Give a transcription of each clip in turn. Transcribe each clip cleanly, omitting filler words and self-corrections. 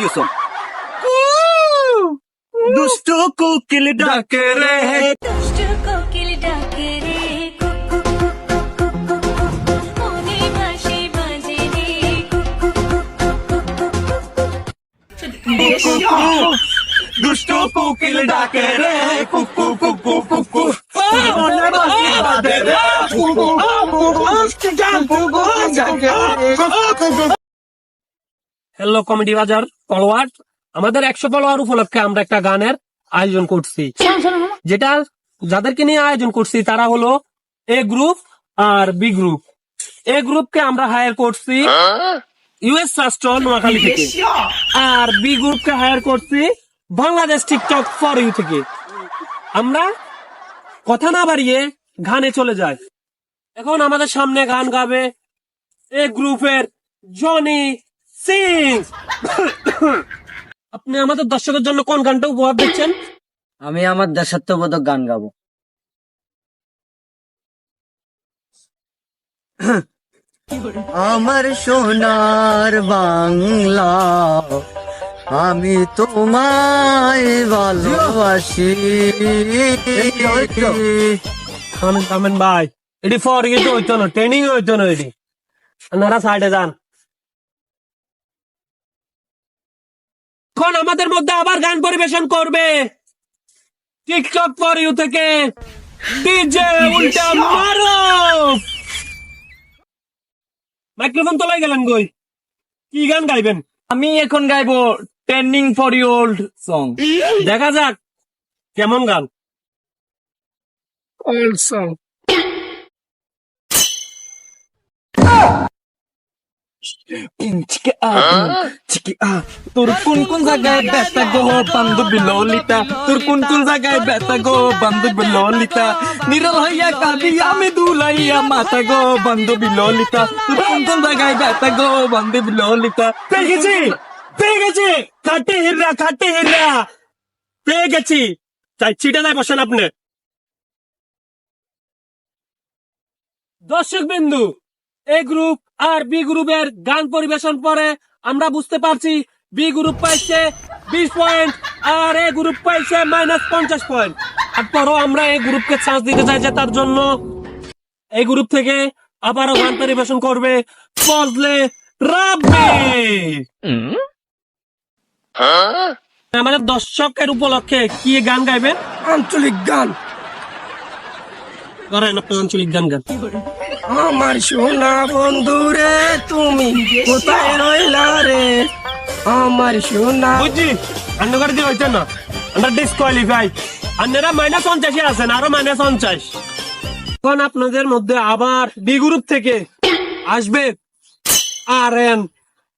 Yusuf. दुष्ट कोकिल डाके रे दुष्ट कोकिल डाके रे कुकु कुकु कुकु ओने भाषे बाजे रे दुष्ट कोकिल डाके रे कुकु कुकु कुकु ओने बाजी बाजे रे कुकु হ্যালো কমেডি বাজার ফলোয়ার, আমাদের 100 ফলোয়ার উপলক্ষে আমরা একটা গানের আয়োজন করছি, যেটা যাদেরকে নিয়ে আয়োজন করছি তারা হলো এ গ্রুপ আর বি গ্রুপ। এ গ্রুপকে আমরা হায়ার করছি ইউএস রাষ্ট্র নোয়াখালী থেকে, আর বি গ্রুপকে হায়ার করছি বাংলাদেশ টিকটক ফর ইউ থেকে। আমরা কথা না বাড়িয়ে গানে চলে যাই। এখন আমাদের সামনে গান গাবে এ গ্রুপের জনি সিং। আপনি আমাদের দর্শকের জন্য কোন গানটা উপহার দিচ্ছেন? আমি আমার দেশাত্মবোধক গান গাবো। আমার সোনার বাংলা, আমি তোমায় ভালোবাসি। থামেন ভাই, এটি ফর ইউ তো হইতো না, ট্রেনিং হইতো না। এটি আপনারা সাইডে যান। এখন আমাদের মধ্যে আবার গান পরিবেশন করবে টিকটক ফর ইউ থেকে ডিজে উল্টা মারো। মাইক্রোফোন তোলাই গেলেন গই, কি গান গাইবেন? আমি এখন গাইবো trending for you old song. দেখা যাক কেমন গান। Old song. তোর কোন কোন জায়গায় ব্যথা গো বান্ধবী ললিতা, তোর কোন কোন জায়গায় ব্যথা গো বান্ধবী ললিতা, নিরল হইয়া কাঁদি আমি দুলাইয়া মাথা গো বান্ধবী ললিতা, তোর কোন কোন জায়গায় ব্যথা গো বান্ধবী ললিতা। পেয়ে গেছি খাটে হিররা পেয়ে গেছি। তাই চিটা নাই বসেন আপনি। দর্শক বিন্দু, এ গ্রুপ আর বি গ্রুপের গান পরিবেশন পরে আমরা বুঝতে পারছি বি গ্রুপ পাইছে 20 পয়েন্ট আর এ গ্রুপ পাইছে -50 পয়েন্ট। তারপরও আমরা এই গ্রুপকে চান্স দিতে চাই, যে তার জন্য এই গ্রুপ থেকে আবারও গান পরিবেশন করবে ফজলে রাব্বি। আমাদের দর্শকের উপলক্ষে কি গান গাইবেন? আঞ্চলিক গান। করেন আপনি আঞ্চলিক গান গান। আমার সোনা বন্ধুরে তুমি কোথায় রইলা রে, আমার সোনা। বুঝছি আন্ডার দিয়ে হইছে না, আমরা ডিসকোয়ালিফাই। আপনারা -50 আছেন, আরো -50। এখন আপনাদের মধ্যে আবার বি গ্রুপ থেকে আসবে আর এন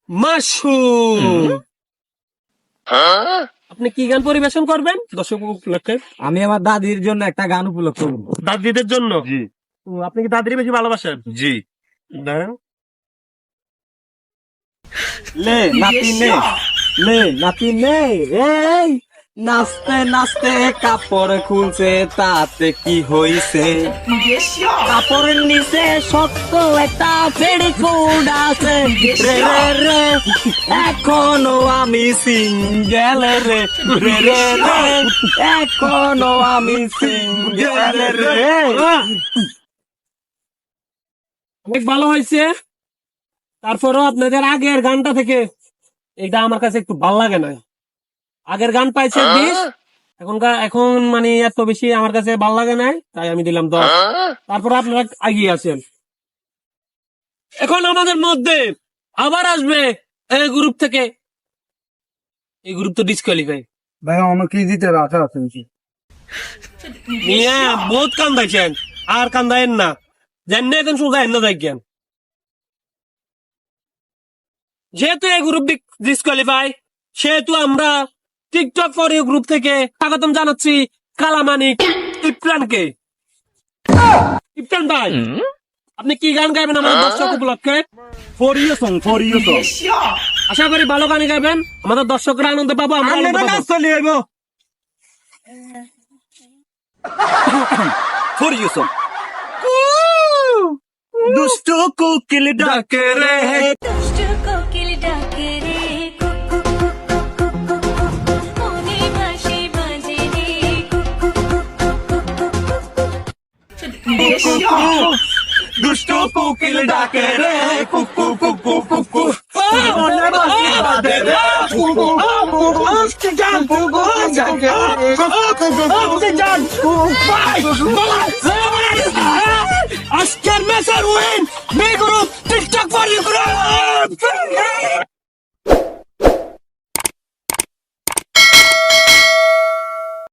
মাসুম। আপনি কি গান পরিবেশন করবেন দর্শক উপলক্ষে? আমি আমার দাদির জন্য একটা গান উপলক্ষ করব। দাদিদের জন্য? জি ও, আপনি কি দাদির বেশি ভালোবাসেন? জি দেন। লে নাতি নে, লে নাতি নে, এই নাচতে নাচতে কাপড় খুলছে, তাতে কি হইছে? কাপড়ের নিচে শক্ত একটা পেডিকোট আছে রে রে রে, এখনো আমি সিঙ্গেল রে রে রে রে, এখনো আমি সিঙ্গেল রে। অনেক ভালো হয়েছে। তারপরেও আপনাদের আগের গানটা থেকে এটা আমার কাছে একটু ভালো লাগে না। আগের গান পাইছে 20, এখন মানে এত বেশি আমার কাছে ভালো লাগে নাই, তাই আমি দিলাম 10। তারপরে আপনারা এগিয়ে আছেন। এখন আমাদের মধ্যে আবার আসবে এই গ্রুপ থেকে। এই গ্রুপ তো ডিসকোয়ালিফাই। ভাই আমাকে দিতে রাখা আছে মিয়া বহুত কান্দাইছেন, আর কান্দাইন না। জানি এখন সোজা এনে দেখেন, যেহেতু এই গ্রুপ ডিসকোয়ালিফাই, সেহেতু আমরা টিকটক ফর ইউ গ্রুপ থেকে স্বাগতম জানাচ্ছি কালামানিক ইফরানকে। ইফরান ভাই, আপনি কি গান গাইবেন আমাদের দর্শক উপলক্ষে? ফর ইউ সং আশা করি ভালো গান গাইবেন, আমাদের দর্শকরা আনন্দ পাবো, আমরা আনন্দ পাবো। চলে আইব ফর ইউ সং দুষ্ট কোকিল ডাকে রে दुष्ट कोकिल डाके रे कुकु कुकु দুষ্ট কোকিল ডাকে রে কুকু কুকু কুকু মনে বাসি বাজে রে কুকু আজকের ম্যাচের win B group TikTok for you